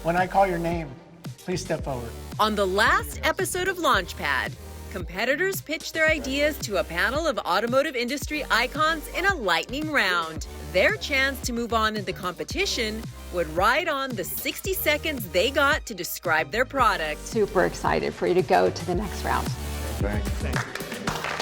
When I call your name, please step forward. On the last episode of Launchpad, competitors pitched their ideas to a panel of automotive industry icons in a lightning round. Their chance to move on in the competition would ride on the 60 seconds they got to describe their product. Super excited for you to go to the next round. Thank you.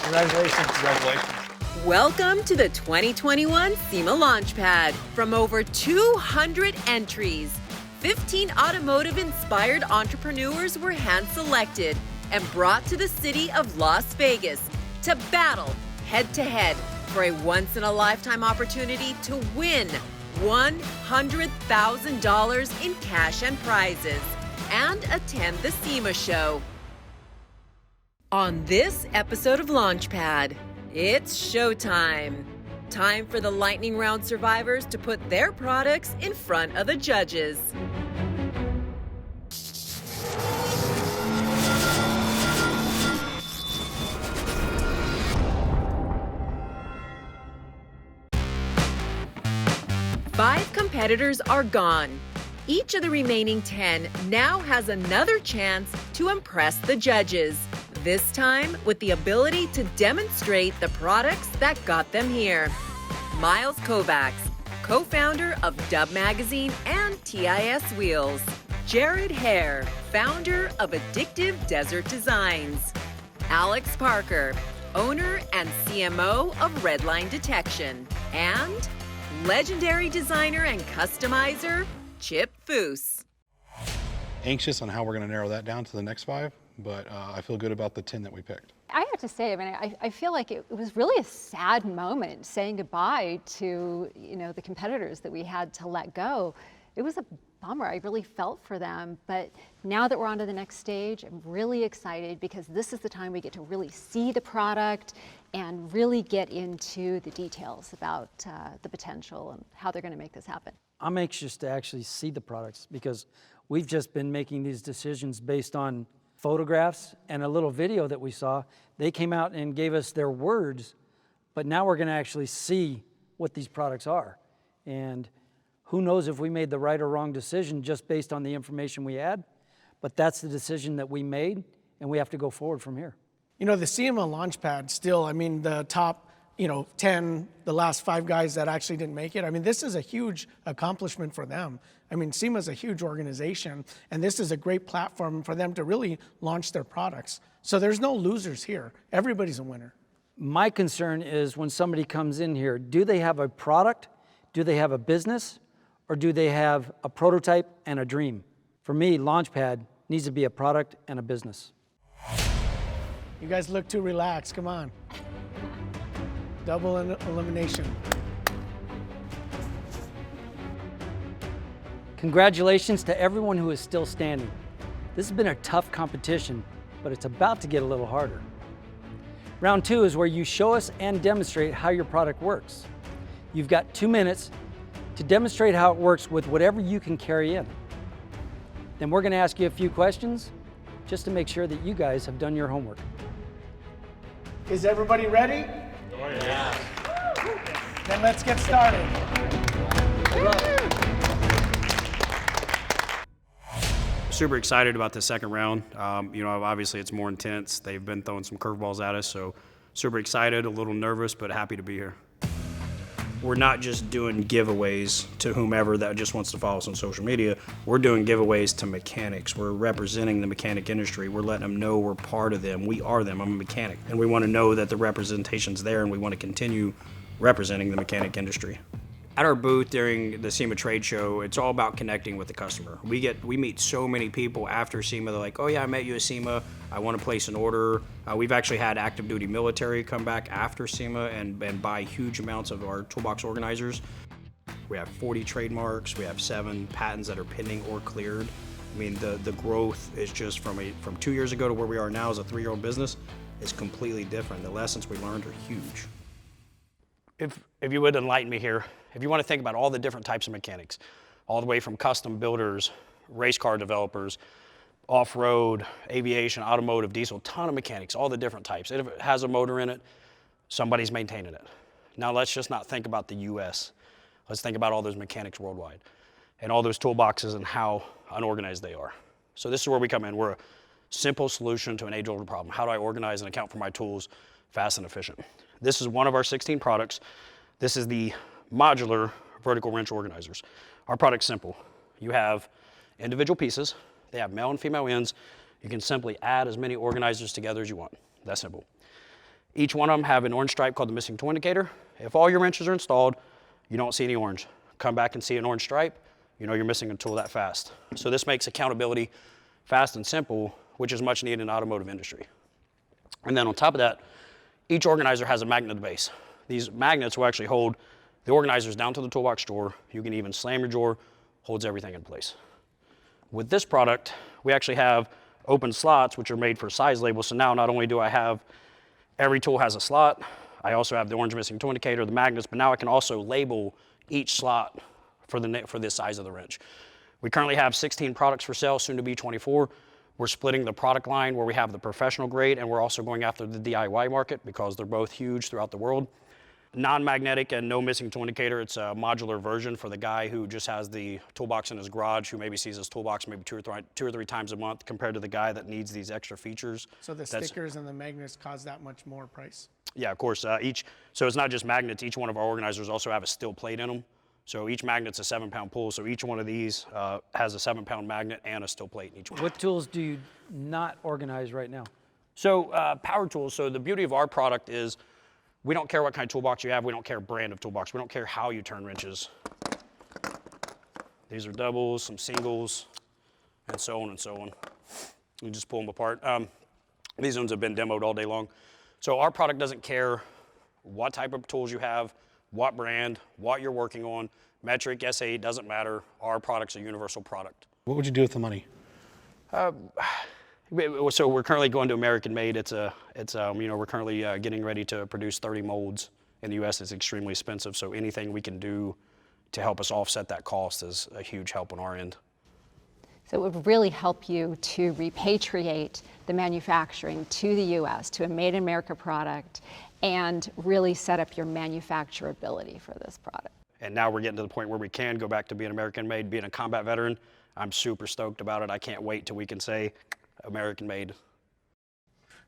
Congratulations. Congratulations. Welcome to the 2021 SEMA Launchpad. From over 200 entries, 15 automotive-inspired entrepreneurs were hand-selected and brought to the city of Las Vegas to battle head-to-head for a once-in-a-lifetime opportunity to win $100,000 in cash and prizes and attend the SEMA Show. On this episode of Launchpad, it's showtime. Time for the lightning round survivors to put their products in front of the judges. Five competitors are gone. Each of the remaining 10 now has another chance to impress the judges, this time with the ability to demonstrate the products that got them here. Myles Kovacs, co-founder of Dub Magazine and TIS Wheels. Hare, founder of Addictive Desert Designs. Alex Parker, owner and CMO of Redline Detection. And legendary designer and customizer, Chip Foose. Anxious on how we're going to narrow that down to the next 5, but I feel good about the 10 that we picked. I have to say, I mean, I feel like it was really a sad moment saying goodbye to, the competitors that we had to let go. It was a bummer. I really felt for them. But now that we're on to the next stage, I'm really excited because this is the time we get to really see the product and really get into the details about the potential and how they're going to make this happen. I'm anxious to actually see the products because we've just been making these decisions based on photographs and a little video that we saw. They came out and gave us their words, but now we're going to actually see what these products are. And who knows if we made the right or wrong decision just based on the information we had, but that's the decision that we made, and we have to go forward from here. The SEMA Launchpad still, the top, 10, the last 5 guys that actually didn't make it. This is a huge accomplishment for them. SEMA is a huge organization, and this is a great platform for them to really launch their products. So there's no losers here. Everybody's a winner. My concern is when somebody comes in here, do they have a product? Do they have a business? Or do they have a prototype and a dream? For me, Launchpad needs to be a product and a business. You guys look too relaxed. Come on. Double elimination. Congratulations to everyone who is still standing. This has been a tough competition, but it's about to get a little harder. Round 2 is where you show us and demonstrate how your product works. You've got 2 minutes to demonstrate how it works with whatever you can carry in. Then we're going to ask you a few questions just to make sure that you guys have done your homework. Is everybody ready? Oh, yeah. Then let's get started. Super excited about the second round. Obviously it's more intense. They've been throwing some curveballs at us, so super excited, a little nervous, but happy to be here. We're not just doing giveaways to whomever that just wants to follow us on social media. We're doing giveaways to mechanics. We're representing the mechanic industry. We're letting them know we're part of them. We are them. I'm a mechanic. And we want to know that the representation's there, and we want to continue representing the mechanic industry. At our booth during the SEMA trade show, it's all about connecting with the customer. We meet so many people after SEMA. They're like, oh yeah, I met you at SEMA. I want to place an order. We've actually had active duty military come back after SEMA and buy huge amounts of our Toolbox organizers. We have 40 trademarks. We have 7 patents that are pending or cleared. The growth is just from 2 years ago to where we are now as a 3-year-old business is completely different. The lessons we learned are huge. If you would enlighten me here, if you want to think about all the different types of mechanics, all the way from custom builders, race car developers, off-road, aviation, automotive, diesel, ton of mechanics, all the different types. If it has a motor in it, somebody's maintaining it. Now let's just not think about the US. Let's think about all those mechanics worldwide and all those toolboxes and how unorganized they are. So this is where we come in. We're a simple solution to an age-old problem. How do I organize and account for my tools fast and efficient? This is one of our 16 products. This is the modular vertical wrench organizers. Our product's simple. You have individual pieces. They have male and female ends. You can simply add as many organizers together as you want. That's simple. Each one of them have an orange stripe called the missing tool indicator. If all your wrenches are installed, you don't see any orange. Come back and see an orange stripe, you know you're missing a tool that fast. So this makes accountability fast and simple, which is much needed in the automotive industry. And then on top of that, each organizer has a magnet at the base. These magnets will actually hold the organizers down to the toolbox drawer. You can even slam your drawer, holds everything in place. With this product, we actually have open slots, which are made for size labels. So now not only do I have every tool has a slot, I also have the orange missing tool indicator, the magnets, but now I can also label each slot for the size of the wrench. We currently have 16 products for sale, soon to be 24. We're splitting the product line where we have the professional grade, and we're also going after the DIY market because they're both huge throughout the world. Non-magnetic and no missing tool indicator. It's a modular version for the guy who just has the toolbox in his garage, who maybe sees his toolbox maybe two or three times a month, compared to the guy that needs these extra features. So the stickers and the magnets cause that much more price? Yeah, of course. So it's not just magnets. Each one of our organizers also have a steel plate in them. So each magnet's a 7-pound pull. So each one of these has a 7-pound magnet and a steel plate in each one. What tools do you not organize right now? So power tools. So the beauty of our product is we don't care what kind of toolbox you have. We don't care brand of toolbox. We don't care how you turn wrenches. These are doubles, some singles, and so on and so on. You just pull them apart. These ones have been demoed all day long. So our product doesn't care what type of tools you have, what brand, what you're working on, metric, SAE, doesn't matter. Our product's a universal product. What would you do with the money? So we're currently going to American made. We're currently getting ready to produce 30 molds in the US. It's extremely expensive. So anything we can do to help us offset that cost is a huge help on our end. So it would really help you to repatriate the manufacturing to the US, to a made in America product, and really set up your manufacturability for this product. And now we're getting to the point where we can go back to being American made, being a combat veteran. I'm super stoked about it. I can't wait till we can say American made.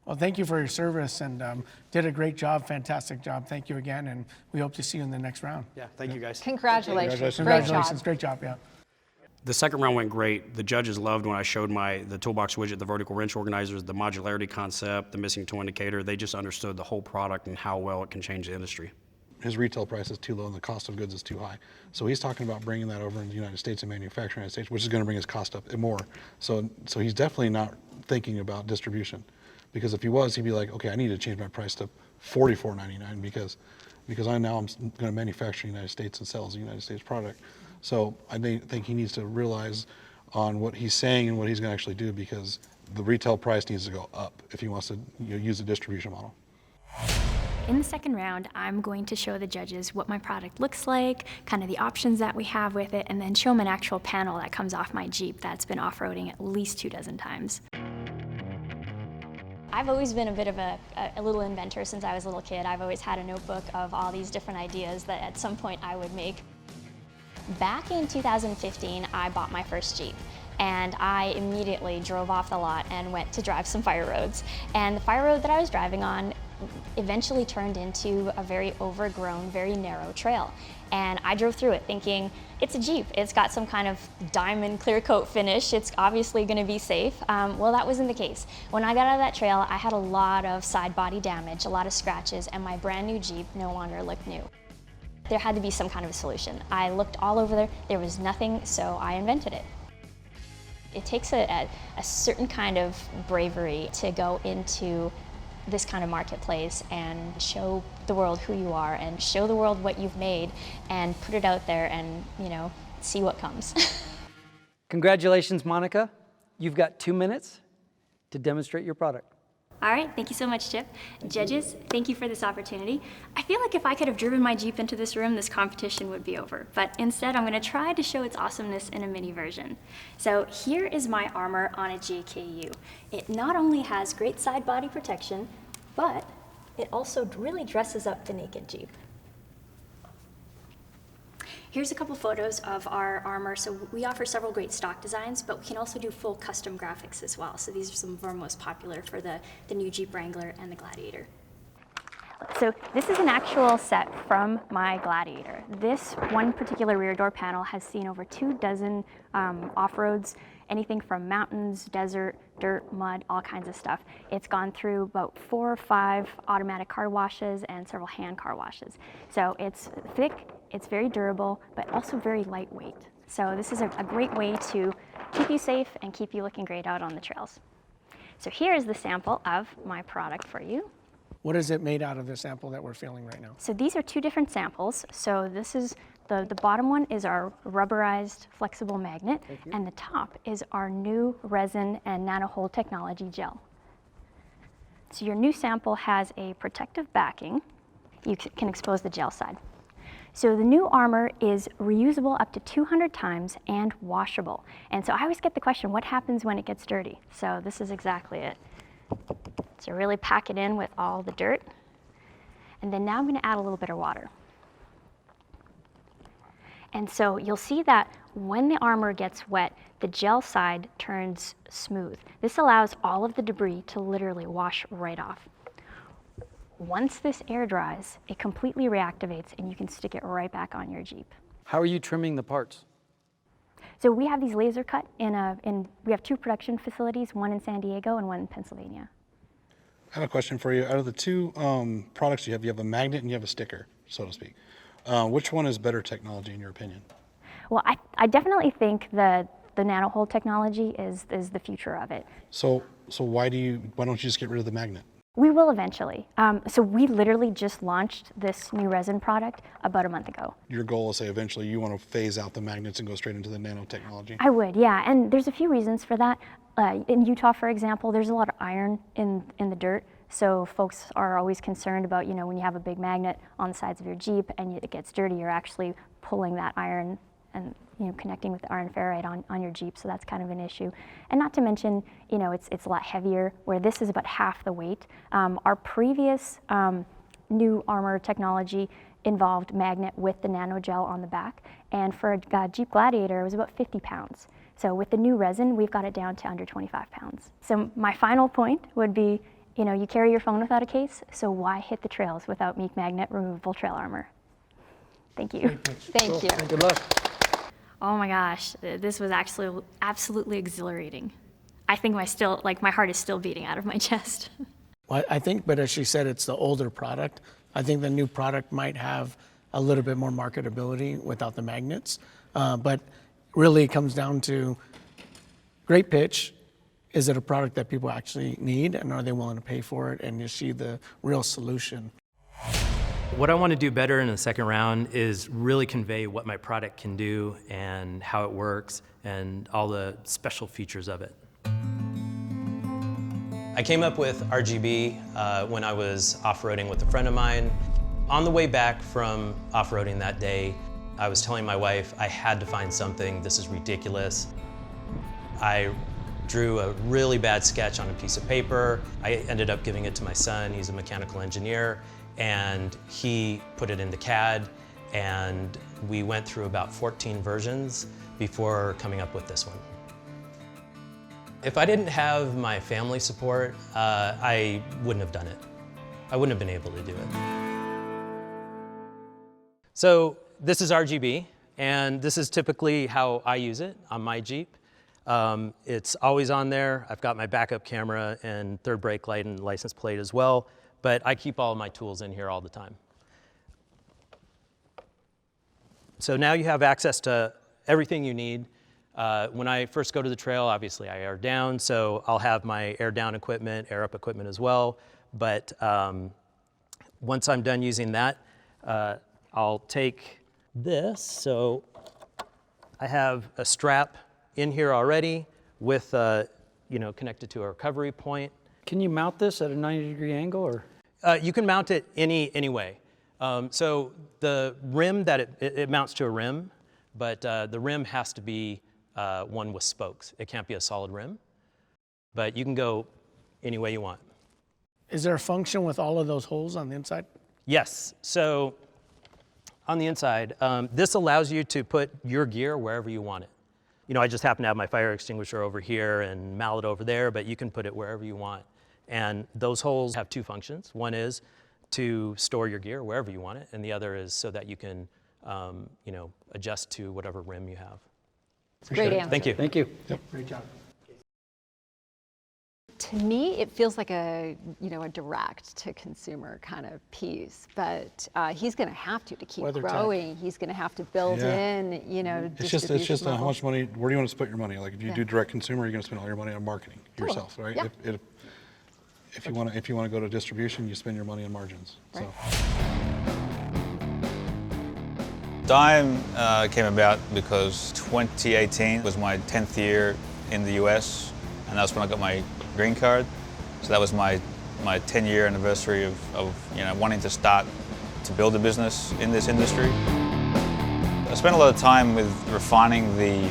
Well, thank you for your service, and did a great job, fantastic job. Thank you again, and we hope to see you in the next round. Yeah, thank you guys. Congratulations. Congratulations, great job, yeah. The second round went great. The judges loved when I showed the toolbox widget, the vertical wrench organizers, the modularity concept, the missing tool indicator. They just understood the whole product and how well it can change the industry. His retail price is too low and the cost of goods is too high. So he's talking about bringing that over in the United States and manufacturing in the United States, which is going to bring his cost up more. So he's definitely not thinking about distribution, because if he was, he'd be like, okay, I need to change my price to $44.99 because I'm going to manufacture in the United States and sell as a United States product. So I think he needs to realize on what he's saying and what he's going to actually do, because the retail price needs to go up if he wants to use a distribution model. In the second round, I'm going to show the judges what my product looks like, kind of the options that we have with it, and then show them an actual panel that comes off my Jeep that's been off-roading at least 24 times. I've always been a bit of a little inventor since I was a little kid. I've always had a notebook of all these different ideas that at some point I would make. Back in 2015, I bought my first Jeep, and I immediately drove off the lot and went to drive some fire roads. And the fire road that I was driving on eventually turned into a very overgrown, very narrow trail. And I drove through it thinking, it's a Jeep, it's got some kind of diamond clear coat finish, it's obviously gonna be safe. Well, that wasn't the case. When I got out of that trail, I had a lot of side body damage, a lot of scratches, and my brand new Jeep no longer looked new. There had to be some kind of a solution. I looked all over there was nothing, so I invented it. It takes a certain kind of bravery to go into this kind of marketplace and show the world who you are and show the world what you've made and put it out there and, see what comes. Congratulations, Monica. You've got 2 minutes to demonstrate your product. All right, thank you so much, Chip. Judges, thank you for this opportunity. I feel like if I could have driven my Jeep into this room, this competition would be over. But instead, I'm gonna try to show its awesomeness in a mini version. So here is my armor on a JKU. It not only has great side body protection, but it also really dresses up the naked Jeep. Here's a couple photos of our armor. So we offer several great stock designs, but we can also do full custom graphics as well. So these are some of our most popular for the new Jeep Wrangler and the Gladiator. So this is an actual set from my Gladiator. This one particular rear door panel has seen over 24 off-roads, anything from mountains, desert, dirt, mud, all kinds of stuff. It's gone through about 4 or 5 automatic car washes and several hand car washes. So it's thick, it's very durable, but also very lightweight. So this is a great way to keep you safe and keep you looking great out on the trails. So here is the sample of my product for you. What is it made out of, the sample that we're feeling right now? So these are 2 different samples. So this is the bottom one is our rubberized flexible magnet, and the top is our new resin and nano-hole technology gel. So your new sample has a protective backing. You can expose the gel side. So the new armor is reusable up to 200 times and washable. And so I always get the question, what happens when it gets dirty? So this is exactly it. So really pack it in with all the dirt. And then now I'm going to add a little bit of water. And so you'll see that when the armor gets wet, the gel side turns smooth. This allows all of the debris to literally wash right off. Once this air dries, it completely reactivates and you can stick it right back on your Jeep. How are you trimming the parts? So we have these laser cut we have 2 production facilities, one in San Diego and one in Pennsylvania. I have a question for you. Out of the 2 products you have a magnet and you have a sticker, so to speak. Which one is better technology in your opinion? Well, I definitely think the nano-hole technology is the future of it. So why don't you just get rid of the magnet? We will eventually. So we literally just launched this new resin product about a month ago. Your goal is, say, eventually you want to phase out the magnets and go straight into the nanotechnology? I would, yeah, and there's a few reasons for that. In Utah, for example, there's a lot of iron in the dirt, so folks are always concerned about, when you have a big magnet on the sides of your Jeep and it gets dirty, you're actually pulling that iron and connecting with the iron ferrite on your Jeep, so that's kind of an issue. And not to mention, it's a lot heavier, where this is about half the weight. Our previous new armor technology involved magnet with the nano gel on the back, and for a Jeep Gladiator, it was about 50 pounds. So with the new resin, we've got it down to under 25 pounds. So my final point would be, you carry your phone without a case, so why hit the trails without Meek Magnet removable trail armor? Thank you. Thank you. Good luck. Oh my gosh, this was actually absolutely exhilarating. I think my heart is still beating out of my chest. Well, I think, but as she said, it's the older product. I think the new product might have a little bit more marketability without the magnets. But really it comes down to great pitch. Is it a product that people actually need, and are they willing to pay for it? And is she the real solution? What I want to do better in the second round is really convey what my product can do and how it works and all the special features of it. I came up with RGB when I was off-roading with a friend of mine. On the way back from off-roading that day, I was telling my wife I had to find something. This is ridiculous. I drew a really bad sketch on a piece of paper. I ended up giving it to my son. He's a mechanical engineer, and he put it into CAD, and we went through about 14 versions before coming up with this one. If I didn't have my family support, I wouldn't have done it. I wouldn't have been able to do it. So this is RGB, and this is typically how I use it on my Jeep. It's always on there. I've got my backup camera and third brake light and license plate as well, but I keep all of my tools in here all the time. So now you have access to everything you need. When I first go to the trail, obviously I air down, so I'll have my air down equipment, air up equipment as well. But once I'm done using that, I'll take this. So I have a strap in here already with, connected to a recovery point. Can you mount this at a 90-degree angle, or? You can mount it any way. So the rim that it mounts to a rim, but the rim has to be one with spokes. It can't be a solid rim, but you can go any way you want. Is there a function with all of those holes on the inside? Yes, so On the inside, this allows you to put your gear wherever you want it. You know, I just happen to have my fire extinguisher over here and mallet over there, but you can put it wherever you want. And those holes have two functions. One is to store your gear wherever you want it, and the other is so that you can, you know, adjust to whatever rim you have. Great answer. Thank you. Thank you. Yep. Great job. To me, it feels like a, you know, a direct to consumer kind of piece, but he's going to have to keep WeatherTech. growing. He's going to have to build Yeah. in, you know, It's just how models. much money, where do you want to spend your money? Like if you Yeah. do direct consumer, you're going to spend all your money on marketing Totally. yourself, right? Yeah. If you want to go to distribution, you spend your money on margins. So. Dime came about because 2018 was my 10th year in the US, and that's when I got my green card. So that was my 10-year anniversary of you know, wanting to start to build a business in this industry. I spent a lot of time with refining the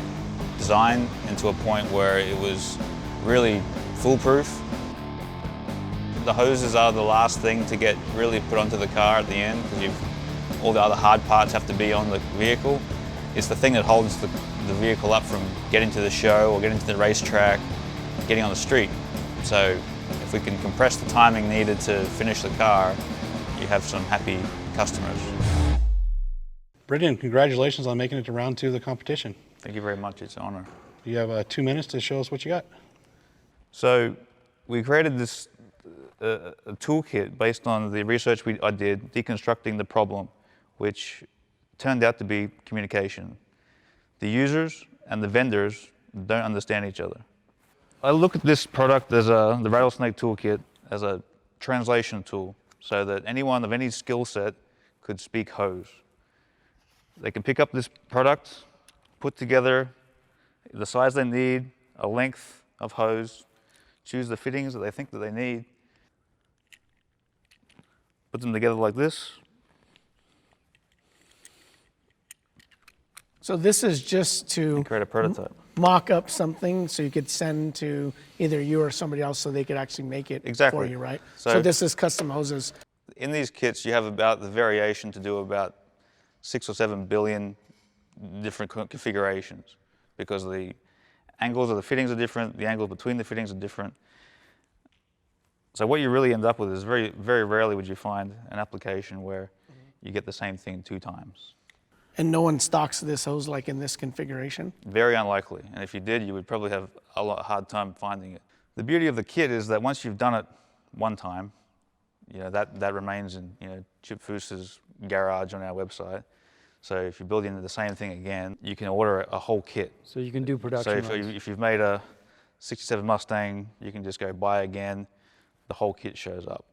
design into a point where it was really foolproof. The hoses are the last thing to get really put onto the car at the end, because all the other hard parts have to be on the vehicle. It's the thing that holds the vehicle up from getting to the show or getting to the racetrack, getting on the street. So if we can compress the timing needed to finish the car, you have some happy customers. Brilliant, congratulations on making it to round 2 of the competition. Thank you very much, it's an honor. You have 2 minutes to show us what you got. So we created this a toolkit based on the research I did, deconstructing the problem, which turned out to be communication. The users and the vendors don't understand each other. I look at this product as the Rattlesnake Toolkit as a translation tool, so that anyone of any skill set could speak hose. They can pick up this product, put together the size they need, a length of hose, choose the fittings that they think that they need, put them together like this. So this is just to Create a prototype. mock up something so you could send to either you or somebody else so they could actually make it Exactly. for you, right? So- So this is custom hoses. In these kits, you have about the variation to do about 6 or 7 billion different configurations, because the angles of the fittings are different, the angles between the fittings are different. So what you really end up with is very, very rarely would you find an application where you get the same thing 2 times. And no one stocks this hose like in this configuration. Very unlikely, and if you did, you would probably have a hard time finding it. The beauty of the kit is that once you've done it one time, you know, that remains in, you know, Chip Foose's garage on our website. So if you're building the same thing again, you can order a whole kit. So you can do So production runs. if you've made a 67 Mustang, you can just go buy again, the whole kit shows up.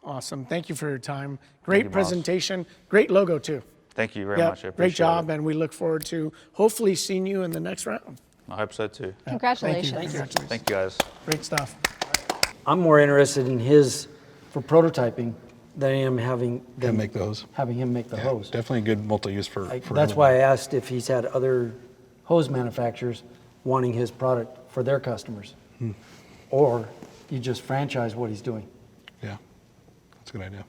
Awesome. Thank you for your time. Great you, Myles. presentation. Great logo too. Thank you very Yeah, much, I appreciate great job, it. and we look forward to hopefully seeing you in the next round. I hope so too. Congratulations. Thank you. Congratulations. Thank you guys. Great stuff. I'm more interested in his, for prototyping, than I am having Can make those. having him make the Yeah, hose. definitely a good multi-use for That's why I asked if he's had other hose manufacturers wanting his product for their customers. Or you just franchise what he's doing. Yeah, that's a good idea.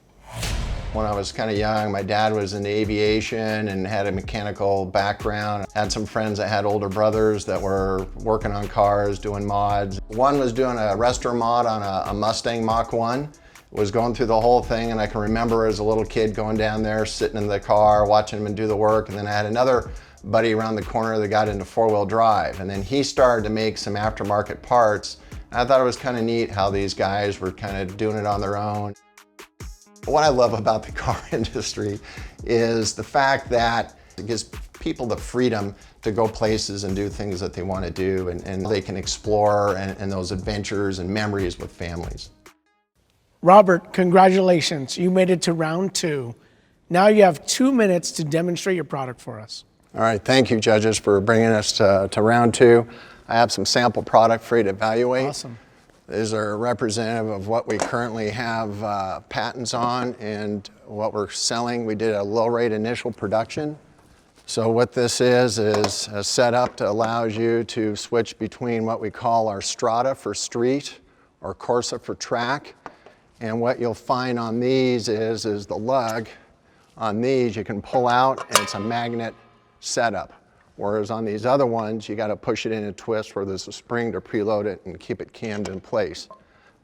When I was kind of young, my dad was in aviation and had a mechanical background. Had some friends that had older brothers that were working on cars, doing mods. One was doing a restaur mod on a Mustang Mach 1. Was going through the whole thing, and I can remember as a little kid going down there, sitting in the car, watching him do the work. And then I had another buddy around the corner that got into 4-wheel drive. And then he started to make some aftermarket parts. And I thought it was kind of neat how these guys were kind of doing it on their own. What I love about the car industry is the fact that it gives people the freedom to go places and do things that they want to do, and they can explore and those adventures and memories with families. Robert, congratulations. You made it to round 2. Now you have 2 minutes to demonstrate your product for us. All right, thank you judges for bringing us to round 2. I have some sample product for you to evaluate. Awesome. These are representative of what we currently have patents on and what we're selling. We did a low rate initial production. So what this is a setup that allows you to switch between what we call our Strata for street or Corsa for track. And what you'll find on these is the lug On these, you can pull out and it's a magnet setup. Whereas on these other ones, you got to push it in a twist where there's a spring to preload it and keep it cammed in place.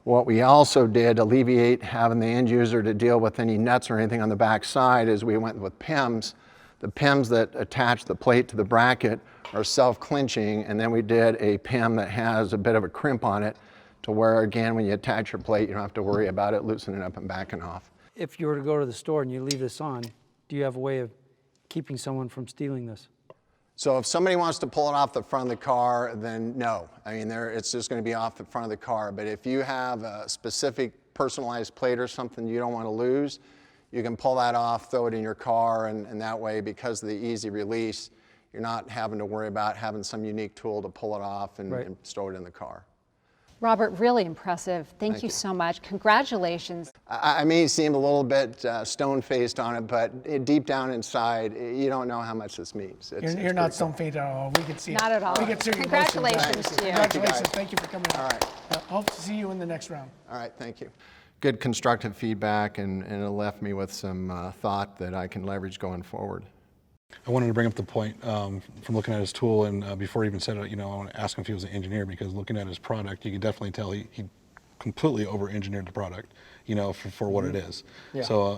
What we also did to alleviate having the end user to deal with any nuts or anything on the back side is we went with PIMs. The PIMs that attach the plate to the bracket are self-clinching, and then we did a PIM that has a bit of a crimp on it to where, again, when you attach your plate, you don't have to worry about it loosening up and backing off. If you were to go to the store and you leave this on, do you have a way of keeping someone from stealing this? So if somebody wants to pull it off the front of the car, then no. I mean, it's just going to be off the front of the car. But if you have a specific personalized plate or something you don't want to lose, you can pull that off, throw it in your car, and that way, because of the easy release, you're not having to worry about having some unique tool to pull it off and store it in the car. Robert, really impressive. Thank you so much. Congratulations. I may seem a little bit stone-faced on it, but deep down inside, you don't know how much this means. You're not stone-faced at all. We can see it. Not at all. We can see your Congratulations emotions. to you. Congratulations. Thank you for coming. All right. Hope to see you in the next round. All right, thank you. Good constructive feedback, and it left me with some thought that I can leverage going forward. I wanted to bring up the point from looking at his tool, and before he even said it, I want to ask him if he was an engineer, because looking at his product, you could definitely tell he completely over-engineered the product, for what it is. Yeah. So,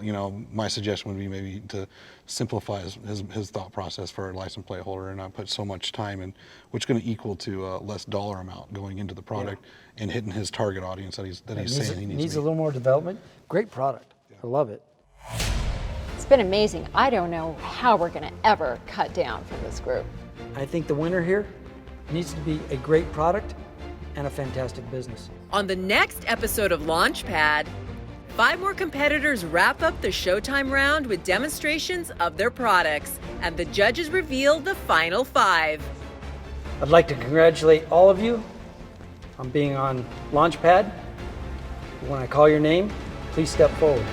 my suggestion would be maybe to simplify his thought process for a license plate holder and not put so much time in, which is going to equal to less dollar amount going into the product and hitting his target audience that he's saying he needs a little more development. Great product. I love it. It's been amazing. I don't know how we're going to ever cut down from this group. I think the winner here needs to be a great product and a fantastic business. On the next episode of Launchpad, 5 more competitors wrap up the Showtime round with demonstrations of their products, and the judges reveal the final 5. I'd like to congratulate all of you on being on Launchpad. When I call your name, please step forward.